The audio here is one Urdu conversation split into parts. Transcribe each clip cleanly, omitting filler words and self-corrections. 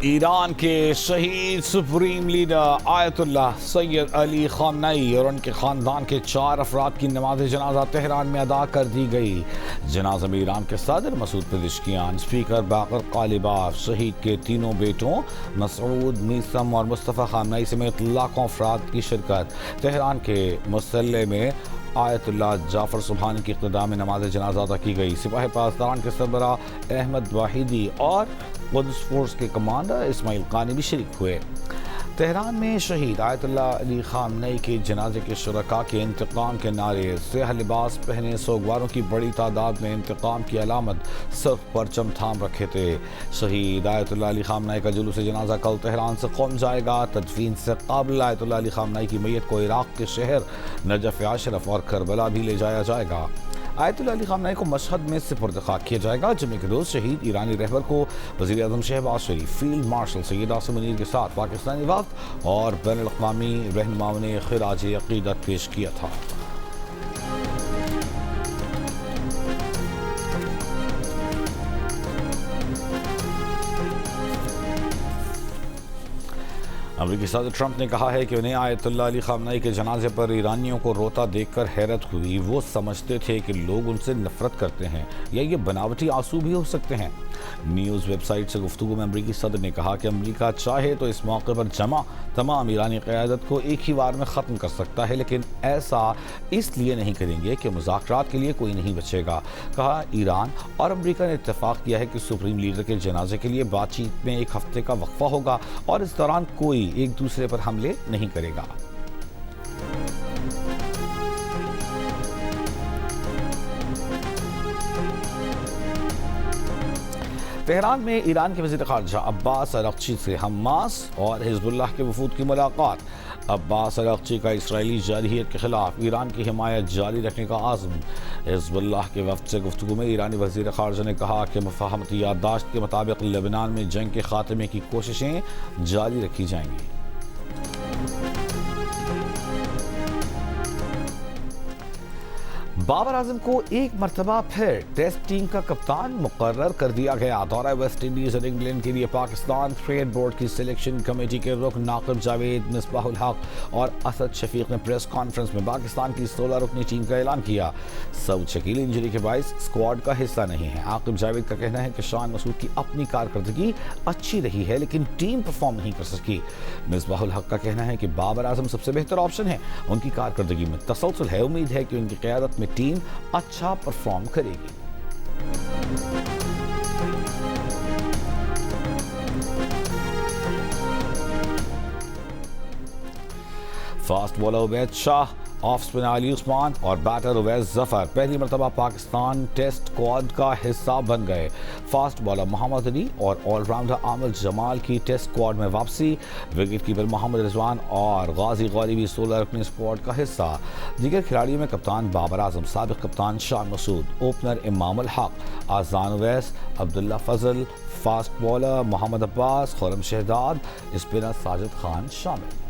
ایران کے شہید سپریم لیڈر آیت اللہ سید علی خامنئی اور ان کے خاندان کے 4 افراد کی نماز جنازہ تہران میں ادا کر دی گئی۔ جنازہ میں ایران کے صدر Masoud Pezeshkian, speaker Bagher Ghalibaf, شہید کے تینوں بیٹوں مسعود، میثم اور مصطفیٰ خامنئی سمیت لاکھوں افراد کی شرکت۔ تہران کے مصلی میں آیت اللہ جعفر سبحانی کی اقتداء میں نماز جنازہ ادا کی گئی۔ سپاہ پاسداران کے سربراہ احمد واحدی اور قدس فورس کے کمانڈر اسماعیل قانی بھی شریک ہوئے۔ تہران میں شہید آیت اللہ علی خامنئی کے جنازے کے شرکاء کے انتقام کے نعرے، سیاہ لباس پہنے سوگواروں کی بڑی تعداد میں انتقام کی علامت سرخ پرچم تھام رکھے تھے۔ شہید آیت اللہ علی خامنئی کا جلوس جنازہ کل تہران سے قم جائے گا۔ تدفین سے قبل آیت اللہ علی خامنئی کی میت کو عراق کے شہر نجف اشرف اور کربلا بھی لے جایا جائے گا۔ آیت اللہ علی خامنئی کو مشہد میں سپرد خاک کیا جائے گا۔ جمعے کے روز شہید ایرانی رہبر کو وزیر اعظم شہباز شریف، فیلڈ مارشل سید عاصم منیر کے ساتھ پاکستانی وفد اور بین الاقوامی رہنماؤں نے خراج عقیدت پیش کیا تھا۔ امریکی صدر ٹرمپ نے کہا ہے کہ انہیں آیت اللہ علی خامنئی کے جنازے پر ایرانیوں کو روتا دیکھ کر حیرت ہوئی۔ وہ سمجھتے تھے کہ لوگ ان سے نفرت کرتے ہیں یا یہ بناوٹی آنسو بھی ہو سکتے ہیں۔ نیوز ویب سائٹ سے گفتگو میں امریکی صدر نے کہا کہ امریکہ چاہے تو اس موقع پر جمع تمام ایرانی قیادت کو ایک ہی بار میں ختم کر سکتا ہے، لیکن ایسا اس لیے نہیں کریں گے کہ مذاکرات کے لیے کوئی نہیں بچے گا۔ کہا ایران اور امریکہ نے اتفاق کیا ہے کہ سپریم لیڈر کے جنازے کے لیے بات چیت میں 1 ہفتے کا وقفہ ہوگا اور اس دوران کوئی ایک دوسرے پر حملے نہیں کرے گا۔ تہران میں ایران کے وزیر خارجہ عباس اراغچی سے حماس اور حزب اللہ کے وفود کی ملاقات۔ عباس اراغچی کا اسرائیلی جارحیت کے خلاف ایران کی حمایت جاری رکھنے کا عزم۔ حزب اللہ کے وفد سے گفتگو میں ایرانی وزیر خارجہ نے کہا کہ مفاہمتی یادداشت کے مطابق لبنان میں جنگ کے خاتمے کی کوششیں جاری رکھی جائیں گی۔ بابر اعظم کو ایک مرتبہ پھر ٹیسٹ ٹیم کا کپتان مقرر کر دیا گیا۔ دورہ ویسٹ انڈیز اور انگلینڈ کے لیے پاکستان کرکٹ بورڈ کی سلیکشن کمیٹی کے رکن ناقب جاوید، مصباح الحق اور اسد شفیق نے پریس کانفرنس میں پاکستان کی 16 رکنی ٹیم کا اعلان کیا۔ سعود شکیل انجری کے باعث اسکواڈ کا حصہ نہیں ہے۔ عاقب جاوید کا کہنا ہے کہ شان مسعود کی اپنی کارکردگی اچھی رہی ہے لیکن ٹیم پرفارم نہیں کر سکی۔ مصباح الحق کا کہنا ہے کہ بابر اعظم سب سے بہتر آپشن ہے، ان کی کارکردگی میں تسلسل ہے، امید ہے کہ ان کی قیادت میں ٹیم اچھا پرفارم کرے گی۔ Fast bowler Ubaid Shah, off spinner Ali Usman اور بیٹر اویس ظفر پہلی مرتبہ پاکستان ٹیسٹ اسکواڈ کا حصہ بن گئے۔ فاسٹ بالر محمد علی اور آل راؤنڈر عامر جمال کی ٹیسٹ اسکواڈ میں واپسی۔ وکٹ کیپر محمد رضوان اور غازی غوری بھی 16 رکنی اسکواڈ کا حصہ۔ دیگر کھلاڑیوں میں کپتان بابر اعظم، سابق کپتان شان مسعود، اوپنر امام الحق، اذان اویس، عبداللہ فضل، فاسٹ بالر محمد عباس، خرم شہزاد، اسپنر ساجد خان شامل۔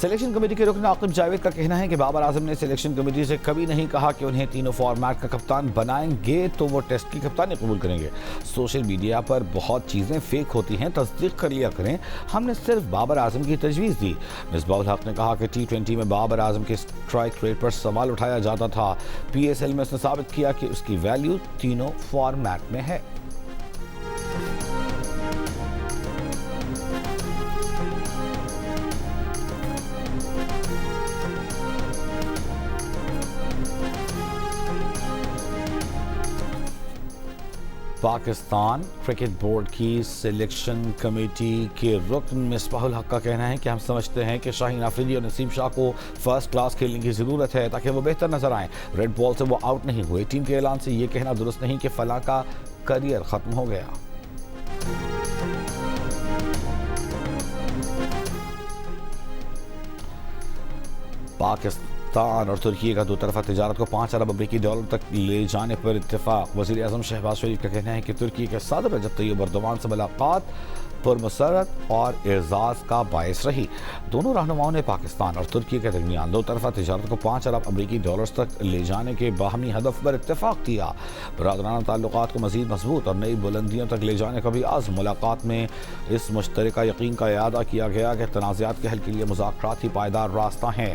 سلیکشن کمیٹی کے رکن عاقب جاوید کا کہنا ہے کہ بابر اعظم نے سلیکشن کمیٹی سے کبھی نہیں کہا کہ انہیں تینوں فارمیٹ کا کپتان بنائیں گے تو وہ ٹیسٹ کی کپتانی قبول کریں گے۔ سوشل میڈیا پر بہت چیزیں فیک ہوتی ہیں، تصدیق کر لیا کریں، ہم نے صرف بابر اعظم کی تجویز دی۔ مصباح الحق نے کہا کہ T20 میں بابر اعظم کے اسٹرائک ریٹ پر سوال اٹھایا جاتا تھا، PSL میں اس نے ثابت کیا کہ اس کی ویلیو تینوں فارمیٹ میں ہے۔ پاکستان کرکٹ بورڈ کی سلیکشن کمیٹی کے رکن مصباح الحق کا کہنا ہے کہ ہم سمجھتے ہیں کہ شاہین آفریدی اور نسیم شاہ کو فرسٹ کلاس کھیلنے کی ضرورت ہے تاکہ وہ بہتر نظر آئیں۔ ریڈ بال سے وہ آؤٹ نہیں ہوئے۔ ٹیم کے اعلان سے یہ کہنا درست نہیں کہ فلاں کا کریئر ختم ہو گیا۔ پاکستان اور ترکی کا دو طرفہ تجارت کو 5 ارب امریکی ڈالر تک لے جانے پر اتفاق۔ وزیر اعظم شہباز شریف کا کہنا ہے کہ ترکی کے صدر رجب طیب ایردوان سے ملاقات پرمسرت اور اعزاز کا باعث رہی۔ دونوں رہنماؤں نے پاکستان اور ترکی کے درمیان دو طرفہ تجارت کو 5 ارب امریکی ڈالرز تک لے جانے کے باہمی ہدف پر اتفاق کیا۔ برادرانہ تعلقات کو مزید مضبوط اور نئی بلندیوں تک لے جانے کا بھی عزم۔ ملاقات میں اس مشترکہ یقین کا اعادہ کیا گیا کہ تنازعات کے حل کے لیے مذاکرات ہی پائیدار راستہ ہیں۔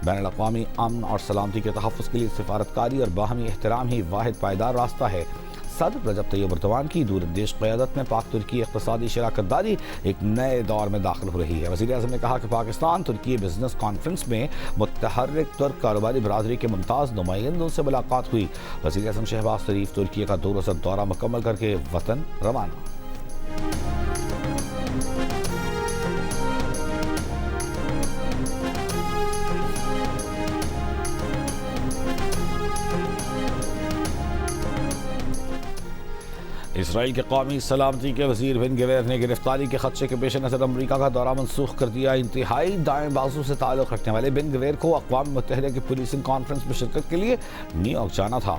بین الاقوامی امن اور سلامتی کے تحفظ کے لیے سفارتکاری اور باہمی احترام ہی واحد پائیدار راستہ ہے۔ صدر رجب طیب ایردوان کی دور اندیش قیادت میں پاک ترکی اقتصادی شراکت داری ایک نئے دور میں داخل ہو رہی ہے۔ وزیر اعظم نے کہا کہ پاکستان ترکی بزنس کانفرنس میں متحرک ترک کاروباری برادری کے ممتاز نمائندوں سے ملاقات ہوئی۔ وزیر اعظم شہباز شریف ترکی کا 2 روزہ دورہ مکمل کر کے وطن روانہ۔ اسرائیل کے قومی سلامتی کے وزیر بن گویر نے گرفتاری کے خدشے کے پیش نظر امریکہ کا دورہ منسوخ کر دیا۔ انتہائی دائیں بازو سے تعلق رکھنے والے بن گویر کو اقوام متحدہ کی پولیسنگ کانفرنس میں شرکت کے لیے نیو یارک جانا تھا۔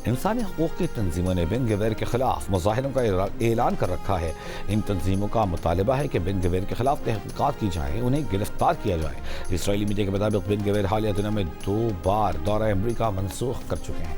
انسانی حقوق کی تنظیموں نے بن گویر کے خلاف مظاہروں کا اعلان کر رکھا ہے۔ ان تنظیموں کا مطالبہ ہے کہ بن گویر کے خلاف تحقیقات کی جائیں، انہیں گرفتار کیا جائے۔ اسرائیلی میڈیا کے مطابق بن گویر حالیہ دنوں میں 2 بار دورہ امریکہ منسوخ کر چکے ہیں۔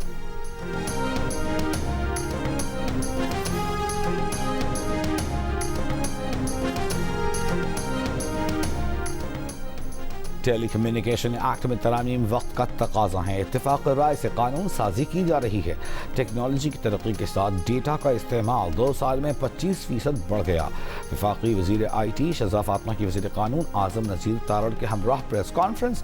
ٹیلی کمیونیکیشن ایکٹ میں ترامیم وقت کا تقاضا ہے۔ اتفاق رائے سے قانون سازی کی جا رہی ہے۔ ٹیکنالوجی کی ترقی کے ساتھ ڈیٹا کا استعمال 2 سال میں 25% بڑھ گیا۔ وفاقی وزیر آئی ٹی شہزاد فاطمہ کی وزیر قانون اعظم نذیر تارڑ کے ہمراہ پریس کانفرنس۔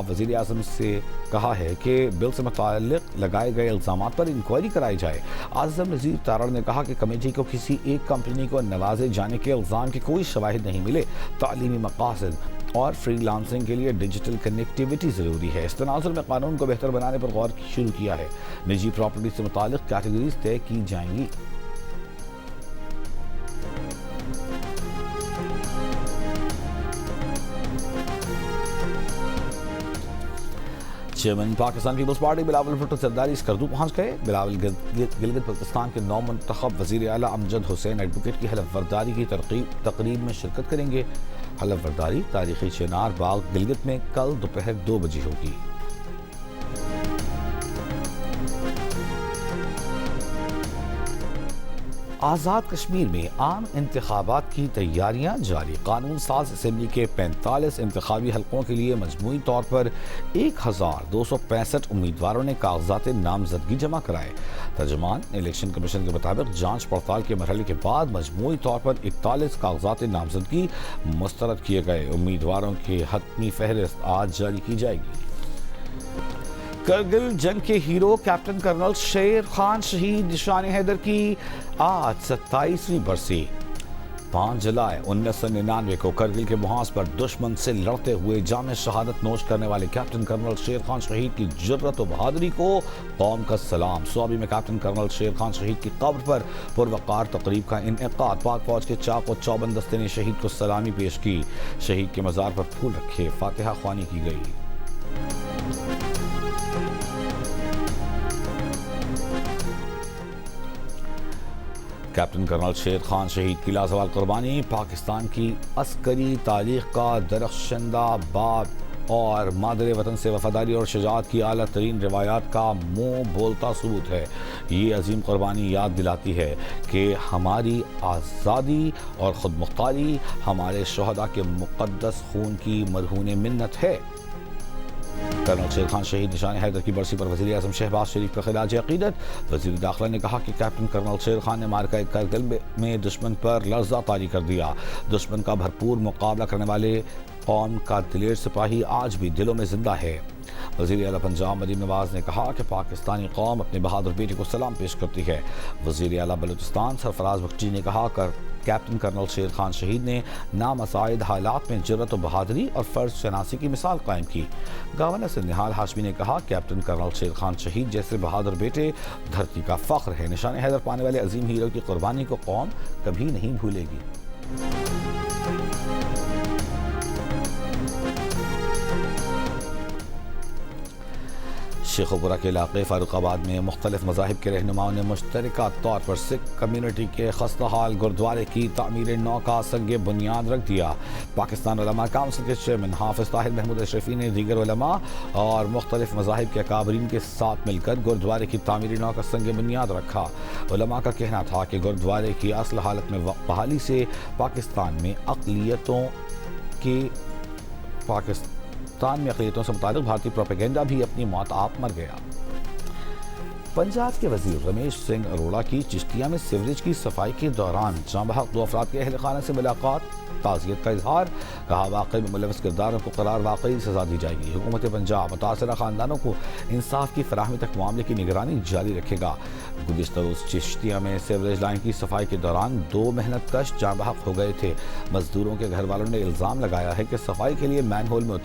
وزیر اعظم سے کہا ہے کہ بل سے متعلق لگائے گئے الزامات پر انکوائری کرائی جائے۔ اعظم نذیر تارڑ نے کہا کہ کمیٹی کو کسی ایک کمپنی کو نوازے جانے کے الزام کے کوئی شواہد نہیں ملے۔ تعلیمی مقاصد اور فری لانسنگ کے لیے ڈیجیٹل کنیکٹیویٹی ضروری ہے۔ اس تناظر میں قانون کو بہتر بنانے پر غور شروع کیا ہے۔ نجی پراپرٹی سے متعلق کیٹیگریز طے کی جائیں گی۔ چیئرمین پاکستان پیپلز پارٹی بلاول بھٹو زرداری اسکردو پہنچ گئے۔ بلاول گلگت بلتستان کے نو منتخب وزیر اعلیٰ امجد حسین ایڈوکیٹ کی حلف برداری کی تقریب میں شرکت کریں گے۔ حلف برداری تاریخی چنار باغ گلگت میں کل دوپہر 2 بجے ہوگی۔ آزاد کشمیر میں عام انتخابات کی تیاریاں جاری۔ قانون ساز اسمبلی کے 45 انتخابی حلقوں کے لیے مجموعی طور پر 1265 امیدواروں نے کاغذات نامزدگی جمع کرائے۔ ترجمان الیکشن کمیشن کے مطابق جانچ پڑتال کے مرحلے کے بعد مجموعی طور پر 41 کاغذات نامزدگی مسترد کیے گئے۔ امیدواروں کی حتمی فہرست آج جاری کی جائے گی۔ کرگل جنگ کے hero captain colonel Sher Khan شہید نشان حیدر کی آج 27ویں برسی۔ 5 جولائی 1999 کو کرگل کے محاذ پر دشمن سے لڑتے ہوئے جام شہادت نوش کرنے والے کیپٹن کرنل شیر خان شہید کی جرت و بہادری کو قوم کا سلام۔ سوابی میں کیپٹن کرنل شیر خان شہید کی قبر پر پروقار تقریب کا انعقاد۔ پاک فوج کے چاق و چوبند دستے نے شہید کو سلامی پیش کی۔ شہید کے مزار پر پھول رکھے فاتحہ خوانی کی گئی۔ کیپٹن کرنل شیر خان شہید کی لازوال قربانی پاکستان کی عسکری تاریخ کا درخشندہ باب اور مادر وطن سے وفاداری اور شجاعت کی اعلیٰ ترین روایات کا منہ بولتا ثبوت ہے۔ یہ عظیم قربانی یاد دلاتی ہے کہ ہماری آزادی اور خود مختاری ہمارے شہداء کے مقدس خون کی مرہون منت ہے۔ کرنل شیر خان شہید نشان حیدر کی برسی پر وزیر اعظم شہباز شریف کا خراج عقیدت۔ وزیر داخلہ نے کہا کہ کیپٹن کرنل شیر خان نے معرکہ کرگل میں دشمن پر لرزہ طاری کر دیا۔ دشمن کا بھرپور مقابلہ کرنے والے قوم کا دلیر سپاہی آج بھی دلوں میں زندہ ہے۔ وزیر اعلیٰ پنجاب مریم نواز نے کہا کہ پاکستانی قوم اپنے بہادر بیٹے کو سلام پیش کرتی ہے۔ وزیر اعلیٰ بلوچستان سرفراز بخشی نے کہا کہ کیپٹن کرنل شیر خان شہید نے نامساعد حالات میں جرت و بہادری اور فرض شناسی کی مثال قائم کی۔ گورنر سے نہال ہاشمی نے کہا کیپٹن کرنل شیر خان شہید جیسے بہادر بیٹے دھرتی کا فخر ہے۔ نشان حیدر پانے والے عظیم ہیرو کی قربانی کو قوم کبھی نہیں بھولے گی۔ شیخوپورہ کے علاقے فاروق آباد میں مختلف مذاہب کے رہنماؤں نے مشترکہ طور پر سکھ کمیونٹی کے خستہ حال گردوارے کی تعمیر نو کا سنگ بنیاد رکھ دیا۔ پاکستان علماء کونسل کے چیئرمین حافظ طاہر محمود اشرفی نے دیگر علماء اور مختلف مذاہب کے اکابرین کے ساتھ مل کر گردوارے کی تعمیر نو کا سنگ بنیاد رکھا۔ علماء کا کہنا تھا کہ گردوارے کی اصل حالت میں بحالی سے پاکستان میں اقلیتوں سے متعلق بھارتی پروپیگنڈا بھی اپنی موت آپ مر گیا۔ پنجاب کے وزیر رمیش سنگھ اروڑا کی چشتیہ میں سیوریج کی صفائی کے دوران جاں بحق 2 افراد کے اہل خانہ سے ملاقات، تعزیت کا اظہار، کہا واقعے میں ملوث کرداروں کو قرار واقعی سزا دی جائے گی۔ حکومت پنجاب متاثرہ خاندانوں کو انصاف کی فراہمی تک معاملے کی نگرانی جاری رکھے گا۔ گزشتہ روز چشتیہ میں سیوریج لائن کی صفائی کے دوران 2 محنت کش جاں بحق ہو گئے تھے۔ مزدوروں کے گھر والوں نے الزام لگایا ہے کہ صفائی کے لیے مین ہول میں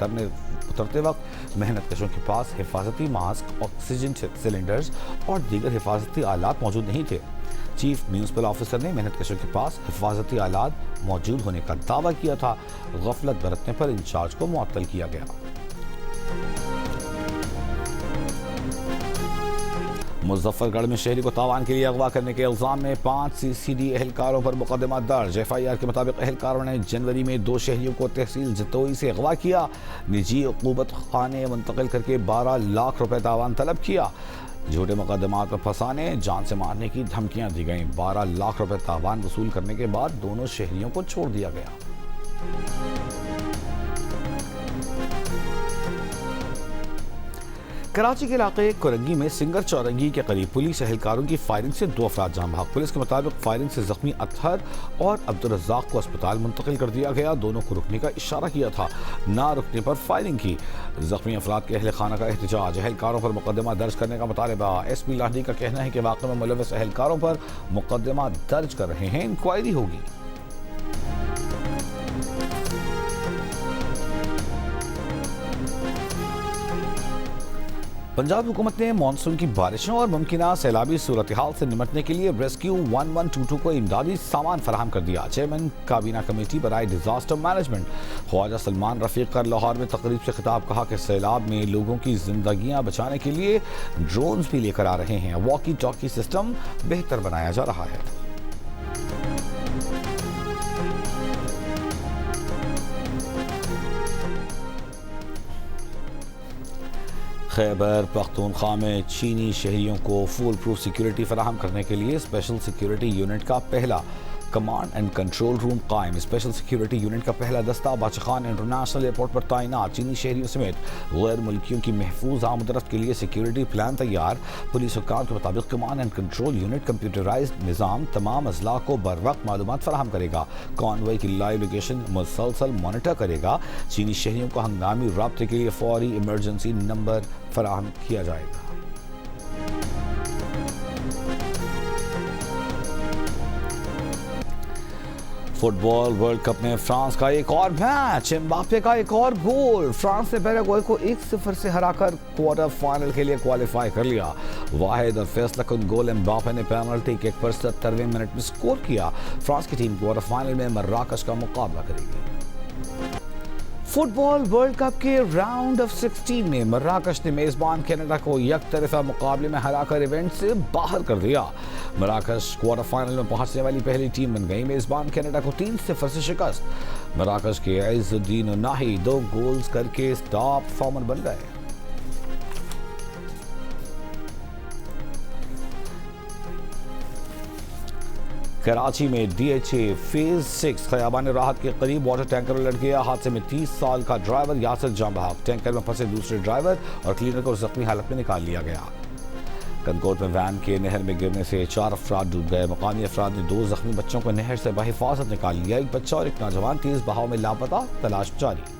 اترتے وقت محنت کشوں کے پاس حفاظتی ماسک، آکسیجن سلنڈرز اور دیگر حفاظتی آلات موجود نہیں تھے۔ چیف میونسپل آفیسر نے محنت کشوں کے پاس حفاظتی آلات موجود ہونے کا دعویٰ کیا تھا۔ غفلت برتنے پر انچارج کو معطل کیا گیا۔ مظفر گڑھ میں شہری کو تاوان کے لیے اغوا کرنے کے الزام میں 5 CCD اہلکاروں پر مقدمہ درج۔ FIR کے مطابق اہلکاروں نے جنوری میں 2 شہریوں کو تحصیل جتوئی سے اغوا کیا، نجی عقوبت خانے منتقل کر کے 12 لاکھ روپے تاوان طلب کیا۔ جھوٹے مقدمات پر پھنسانے، جان سے مارنے کی دھمکیاں دی گئیں۔ 12 لاکھ روپے تاوان وصول کرنے کے بعد دونوں شہریوں کو چھوڑ دیا گیا۔ کراچی کے علاقے کورنگی میں سنگر چورنگی کے قریب پولیس اہلکاروں کی فائرنگ سے 2 افراد جاں بحق۔ پولیس کے مطابق فائرنگ سے زخمی اطہر اور عبدالرزاق کو اسپتال منتقل کر دیا گیا۔ دونوں کو رکنے کا اشارہ کیا تھا، نہ رکنے پر فائرنگ کی۔ زخمی افراد کے اہل خانہ کا احتجاج، اہلکاروں پر مقدمہ درج کرنے کا مطالبہ۔ SP لاہڑی کا کہنا ہے کہ واقعے میں ملوث اہلکاروں پر مقدمہ درج کر رہے ہیں، انکوائری ہوگی۔ پنجاب حکومت نے مانسون کی بارشوں اور ممکنہ سیلابی صورتحال سے نمٹنے کے لیے ریسکیو 1122 کو امدادی سامان فراہم کر دیا۔ چیئرمین کابینہ کمیٹی برائے ڈیزاسٹر مینجمنٹ خواجہ سلمان رفیق کا لاہور میں تقریب سے خطاب، کہا کہ سیلاب میں لوگوں کی زندگیاں بچانے کے لیے ڈرونز بھی لے کر آ رہے ہیں، واکی ٹاکی سسٹم بہتر بنایا جا رہا ہے۔ خیبر پختونخوا میں چینی شہریوں کو فول پروف سیکیورٹی فراہم کرنے کے لیے اسپیشل سیکیورٹی یونٹ کا پہلا کمانڈ اینڈ کنٹرول روم قائم۔ اسپیشل سیکیورٹی یونٹ کا پہلا دستہ باچا خان انٹرنیشنل ایئرپورٹ پر تعینات۔ چینی شہریوں سمیت غیر ملکیوں کی محفوظ آمد و رفت کے لیے سیکیورٹی پلان تیار۔ پولیس حکام کے مطابق command and control unit computerised نظام تمام اضلاع کو بر وقت معلومات فراہم کرے گا، کانوائے کی لائیو لوکیشن مسلسل مانیٹر کرے گا۔ چینی شہریوں کو ہنگامی رابطے کے لیے فوری ایمرجنسی نمبر فراہم کیا جائے گا۔ فٹ بال ورلڈ کپ میں فرانس کا ایک اور میچ، امباپے کا ایک اور گول۔ فرانس نے پیراگوئے کو 1-0 سے ہرا کر کوارٹر فائنل کے لیے کوالیفائی کر لیا۔ واحد اور فیصلہ کن گول امباپے نے پینلٹی کک پر 70ویں منٹ میں سکور کیا۔ فرانس کی ٹیم کوارٹر فائنل میں مراکش کا مقابلہ کرے گی۔ فٹ بال ورلڈ کپ کے راؤنڈ آف 16 میں مراکش نے میزبان کینیڈا کو یک طرفہ مقابلے میں ہرا کر ایونٹ سے باہر کر دیا۔ مراکش کوارٹر فائنل میں پہنچنے والی پہلی ٹیم بن گئی۔ میزبان کینیڈا کو 3-0 سے شکست۔ مراکش کے عز الدین ناہی 2 گولز کر کے ٹاپ پرفارمر بن گئے۔ کراچی میں DHA فیز 6 خیابان راحت کے قریب واٹر ٹینکر الٹ گیا۔ حادثے میں 30 سال کا ڈرائیور یاسر جاں بحق۔ ٹینکر میں پھنسے دوسرے ڈرائیور اور کلینر کو زخمی حالت میں نکال لیا گیا۔ کنکوٹ میں وین کے نہر میں گرنے سے 4 افراد ڈوب گئے۔ مقامی افراد نے 2 زخمی بچوں کو نہر سے بحفاظت نکال لیا۔ ایک بچہ اور ایک نوجوان تیز بہاؤ میں لاپتہ، تلاش جاری۔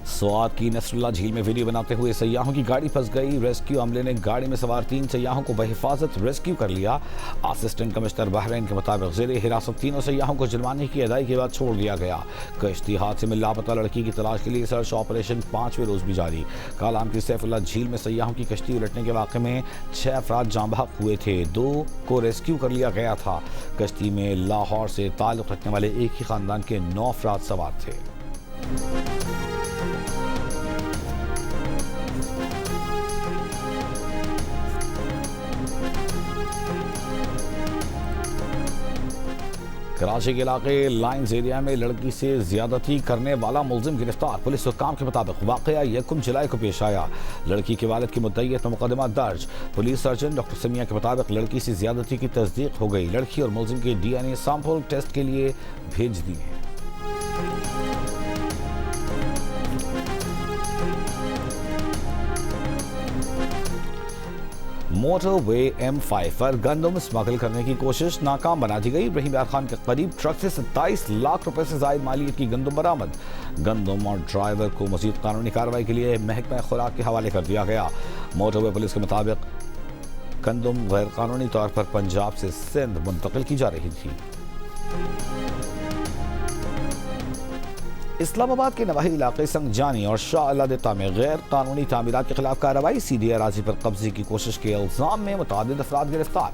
سوات کی نصر اللہ جھیل میں ویڈیو بناتے ہوئے سیاحوں کی گاڑی پھنس گئی۔ ریسکیو عملے نے گاڑی میں سوار 3 سیاحوں کو بحفاظت ریسکیو کر لیا۔ اسسٹنٹ کمشنر بحرین کے مطابق زیر حراست 3 سیاحوں کو جرمانے کی ادائیگی کے بعد چھوڑ دیا گیا۔ کشتی حادثے میں لاپتہ لڑکی کی تلاش کے لیے سرچ آپریشن 5ویں روز بھی جاری۔ کالام کی سیف اللہ جھیل میں سیاحوں کی کشتی الٹنے کے واقعے میں 6 افراد جاں بحق ہوئے تھے، 2 کو ریسکیو کر لیا گیا تھا۔ کشتی میں لاہور سے تعلق رکھنے والے ایک ہی خاندان کے 9 افراد سوار تھے۔ کراچی کے علاقے لائنز ایریا میں لڑکی سے زیادتی کرنے والا ملزم گرفتار. پولیس حکام کے مطابق واقعہ 1 جولائی کو پیش آیا. لڑکی کے والد کی مدعیت میں مقدمہ درج. پولیس سرجن ڈاکٹر سمیہ کے مطابق لڑکی سے زیادتی کی تصدیق ہو گئی. لڑکی اور ملزم کے DNA سیمپل ٹیسٹ کے لیے بھیج دیے ہیں. موٹر وے M5 پر گندم اسمگل کرنے کی کوشش ناکام بنا دی گئی. ابراہیم یار خان کے قریب ٹرک سے 27 لاکھ روپے سے زائد مالیت کی گندم برآمد. گندم اور ڈرائیور کو مزید قانونی کارروائی کے لیے محکمہ خوراک کے حوالے کر دیا گیا. موٹر وے پولیس کے مطابق گندم غیر قانونی طور پر پنجاب سے سندھ منتقل کی جا رہی تھی. اسلام آباد کے نواحی علاقے سنگجانی اور شاہ علادتہ میں غیر قانونی تعمیرات کے خلاف کارروائی. CDA اراضی پر قبضے کی کوشش کے الزام میں متعدد افراد گرفتار.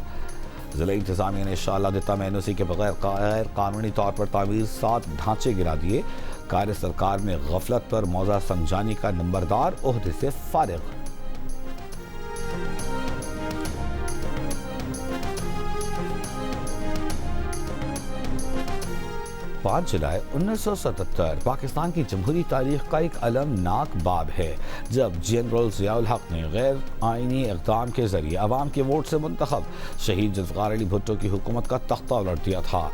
ضلع انتظامیہ نے شاہ علادتہ میں NOC کے بغیر غیر قانونی طور پر تعمیر 7 ڈھانچے گرا دیے. کار سرکار میں غفلت پر موضع سنگجانی کا نمبردار عہدے سے فارغ. 5 جولائی 1977 پاکستان کی جمہوری تاریخ کا ایک المناک باب ہے جب جنرل ضیاء الحق نے غیر آئینی اقدام کے ذریعے عوام کے ووٹ سے منتخب شہید ذوالفقار علی بھٹو کی حکومت کا تختہ الٹ دیا تھا.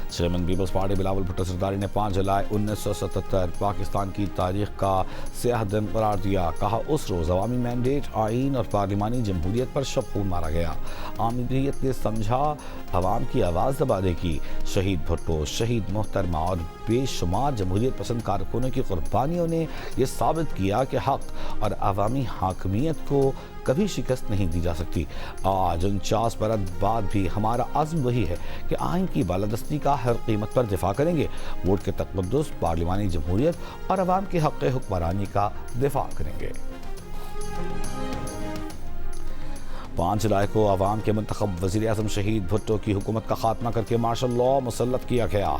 Chairman Peoples party Bilawal Bhutto Zardari نے 5 جولائی 1977 پاکستان کی تاریخ کا سیاہ دن قرار دیا. کہا اس روز عوامی مینڈیٹ، آئین اور پارلیمانی جمہوریت پر شب خون مارا گیا. عامریت نے سمجھا عوام کی آواز دبانے کی. شہید بھٹو، شہید محترمہ اور بے شمار جمہوریت پسند کارکنوں کی قربانیوں نے یہ ثابت کیا کہ حق اور عوامی حاکمیت کو کبھی شکست نہیں دی جا سکتی. آج 49 برس بعد بھی ہمارا عزم وہی ہے کہ آئین کی بالادستی کا ہر قیمت پر دفاع کریں گے. ووٹ کے تقدس، پارلیمانی جمہوریت اور عوام کے حق حکمرانی کا دفاع کریں گے. 5 جولائی کو عوام کے منتخب وزیر اعظم شہید بھٹو کی حکومت کا خاتمہ کر کے مارشل لا مسلط کیا گیا.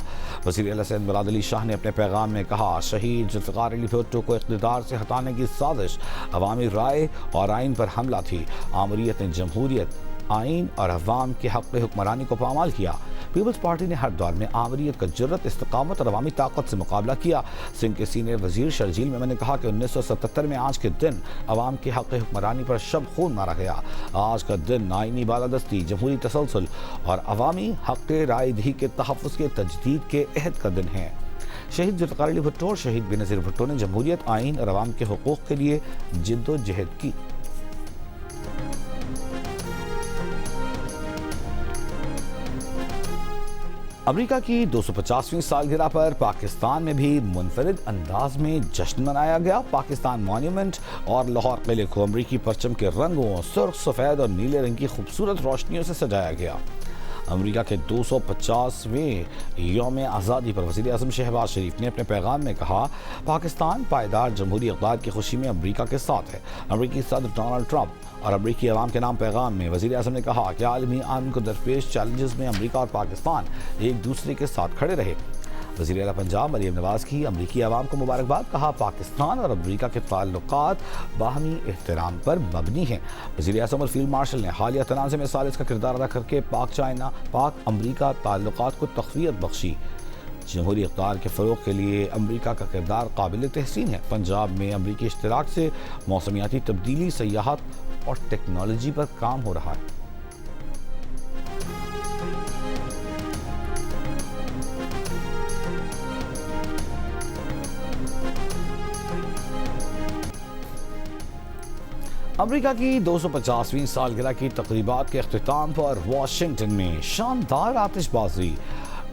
وزیر اعلیٰ سندھ مراد علی شاہ نے اپنے پیغام میں کہا شہید ذوالفقار علی بھٹو کو اقتدار سے ہٹانے کی سازش عوامی رائے اور آئین پر حملہ تھی. آمریت نے جمہوریت، آئین اور عوام کے حق حکمرانی کو پامال کیا. پیپلز پارٹی نے ہر دور میں آمریت کا جرت، استقامت اور عوامی طاقت سے مقابلہ کیا. سندھ کے سینئر وزیر شرجیل میں نے کہا کہ 1977 میں آج کے دن عوام کے حق حکمرانی پر شب خون مارا گیا. آج کا دن آئینی بالادستی، جمہوری تسلسل اور عوامی حق رائے دہی کے تحفظ کے تجدید کے عہد کا دن ہے. شہید ذوالفقار علی بھٹو اور شہید بینظیر بھٹو نے جمہوریت، آئین اور عوام کے حقوق کے لیے جد و جہد کی. امریکہ کی 250ویں سالگرہ پر پاکستان میں بھی منفرد انداز میں جشن منایا گیا. پاکستان مانیومنٹ اور لاہور قلعے کو امریکی پرچم کے رنگوں، سرخ، سفید اور نیلے رنگ کی خوبصورت روشنیوں سے سجایا گیا. امریکہ کے 250ویں یوم آزادی پر وزیر اعظم شہباز شریف نے اپنے پیغام میں کہا پاکستان پائیدار جمہوری اقدار کی خوشی میں امریکہ کے ساتھ ہے. امریکی صدر ڈونلڈ ٹرمپ اور امریکی عوام کے نام پیغام میں وزیر اعظم نے کہا کہ عالمی امن کو درپیش چیلنجز میں امریکہ اور پاکستان ایک دوسرے کے ساتھ کھڑے رہے. وزیر اعلیٰ پنجاب مریم نواز کی امریکی عوام کو مبارکباد. کہا پاکستان اور امریکہ کے تعلقات باہمی احترام پر مبنی ہیں. وزیر اعظم اور فیلڈ مارشل نے حالیہ تنازع میں ثالث کا کردار ادا کر کے پاک امریکہ تعلقات کو تقویت بخشی. جمہوری اقدار کے فروغ کے لیے امریکہ کا کردار قابل تحسین ہے. پنجاب میں امریکی اشتراک سے موسمیاتی تبدیلی، سیاحت اور ٹیکنالوجی پر کام ہو رہا ہے. امریکہ کی 250ویں سالگرہ کی تقریبات کے اختتام پر واشنگٹن میں شاندار آتش بازی.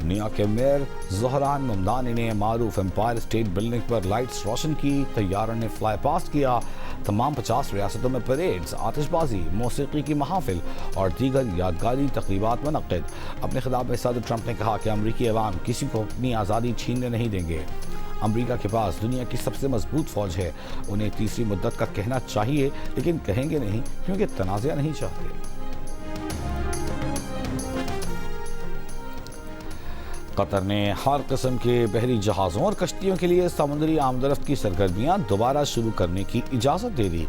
نیویارک کے میئر زہران ممدانی نے معروف امپائر اسٹیٹ بلڈنگ پر لائٹس روشن کی. طیاروں نے فلائی پاسٹ کیا. تمام 50 ریاستوں میں پریڈز، آتش بازی، موسیقی کی محافل اور دیگر یادگاری تقریبات منعقد. اپنے خطاب میں صدر ٹرمپ نے کہا کہ امریکی عوام کسی کو اپنی آزادی چھیننے نہیں دیں گے. امریکہ کے پاس دنیا کی سب سے مضبوط فوج ہے. انہیں تیسری مدت کا کہنا چاہیے لیکن کہیں گے نہیں کیونکہ تنازع نہیں چاہتے. قطر نے ہر قسم کے بحری جہازوں اور کشتیوں کے لیے سمندری آمد و رفت کی سرگرمیاں دوبارہ شروع کرنے کی اجازت دے دی۔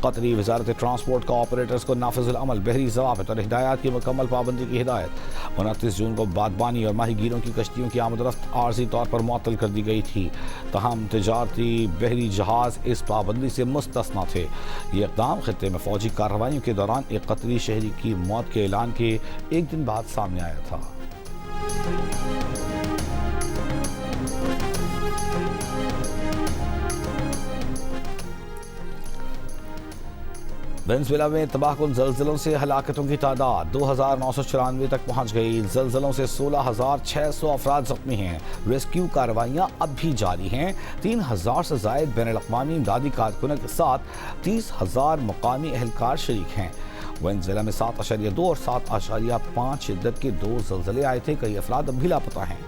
قطری وزارت ٹرانسپورٹ کا آپریٹرز کو نافذ العمل بحری ضوابط اور ہدایات کی مکمل پابندی کی ہدایت۔ 29 جون کو بادبانی اور ماہی گیروں کی کشتیوں کی آمد و رفت عارضی طور پر معطل کر دی گئی تھی، تاہم تجارتی بحری جہاز اس پابندی سے مستثنیٰ تھے۔ یہ اقدام خطے میں فوجی کارروائیوں کے دوران ایک قطری شہری کی موت کے اعلان کے ایک دن بعد سامنے آیا تھا۔ وینزویلا میں تباہ کن زلزلوں سے ہلاکتوں کی تعداد 2994 تک پہنچ گئی۔ زلزلوں سے 16,600 افراد زخمی ہیں۔ ریسکیو کارروائیاں اب بھی جاری ہیں۔ 3,000 سے زائد بین الاقوامی امدادی کارکنوں کے ساتھ 30,000 مقامی اہلکار شریک ہیں۔ وینزویلا میں 7.2 اور 7.5 شدت کے 2 زلزلے آئے تھے۔ کئی افراد اب بھی لاپتہ ہیں۔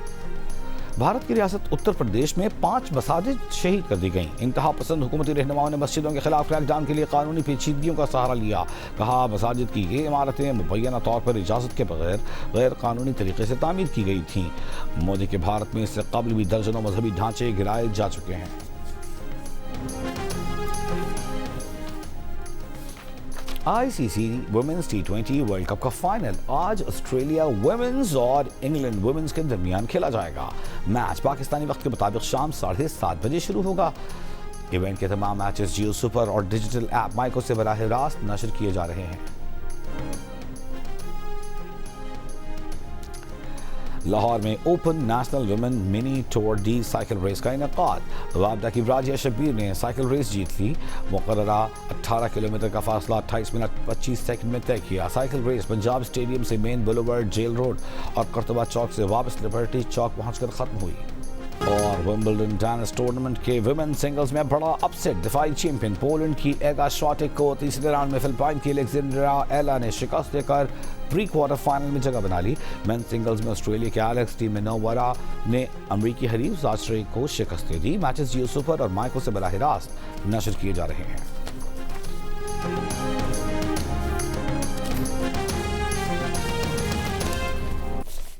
بھارت کی ریاست اتر پردیش میں 5 مساجد شہید کر دی گئیں۔ انتہا پسند حکومتی رہنماؤں نے مسجدوں کے خلاف کریک ڈاؤن کے لیے قانونی پیچیدگیوں کا سہارا لیا۔ کہا مساجد کی یہ عمارتیں مبینہ طور پر اجازت کے بغیر غیر قانونی طریقے سے تعمیر کی گئی تھیں۔ مودی کے بھارت میں اس سے قبل بھی درجنوں مذہبی ڈھانچے گرائے جا چکے ہیں۔ ICC women's T20 world cup کا فائنل آج آسٹریلیا ویمنز اور انگلینڈ ویمنز کے درمیان کھیلا جائے گا۔ میچ پاکستانی وقت کے مطابق شام 7:30 بجے شروع ہوگا۔ ایونٹ کے تمام میچز جیو سپر اور ڈیجیٹل ایپ مائیکو سے براہ راست نشر کیے جا رہے ہیں۔ لاہور میں اوپن نیشنل ویمن منی ٹور ڈی سائیکل ریس کا انعقاد۔ وابڈا کی راجیہ شبیر نے سائیکل ریس جیت لی۔ مقررہ 18 کلومیٹر کا فاصلہ 28 منٹ 25 سیکنڈ میں طے کیا۔ سائیکل ریس پنجاب اسٹیڈیم سے مین بلیورڈ جیل روڈ اور قرطبہ چوک سے واپس لبرٹی چوک پہنچ کر ختم ہوئی۔ اور ومبلڈن ٹینس ٹورنامنٹ کے ویمن سنگلز میں بڑا اپسیٹ۔ دفاعی چیمپئن پولینڈ کی ایگا شواٹیک کو تیسرے راؤنڈ میں فلپائن کی الیگزینڈرا ایلا نے شکست دے کر پری کوارٹر فائنل میں جگہ بنا لی۔ مین سنگلز میں آسٹریلیا کے ایلیکس ڈی منورا نے امریکی حریف زاچرے کو شکست دے دی۔ میچز جیو سپر اور مائیکو سے براہ راست نشر کیے جا رہے ہیں۔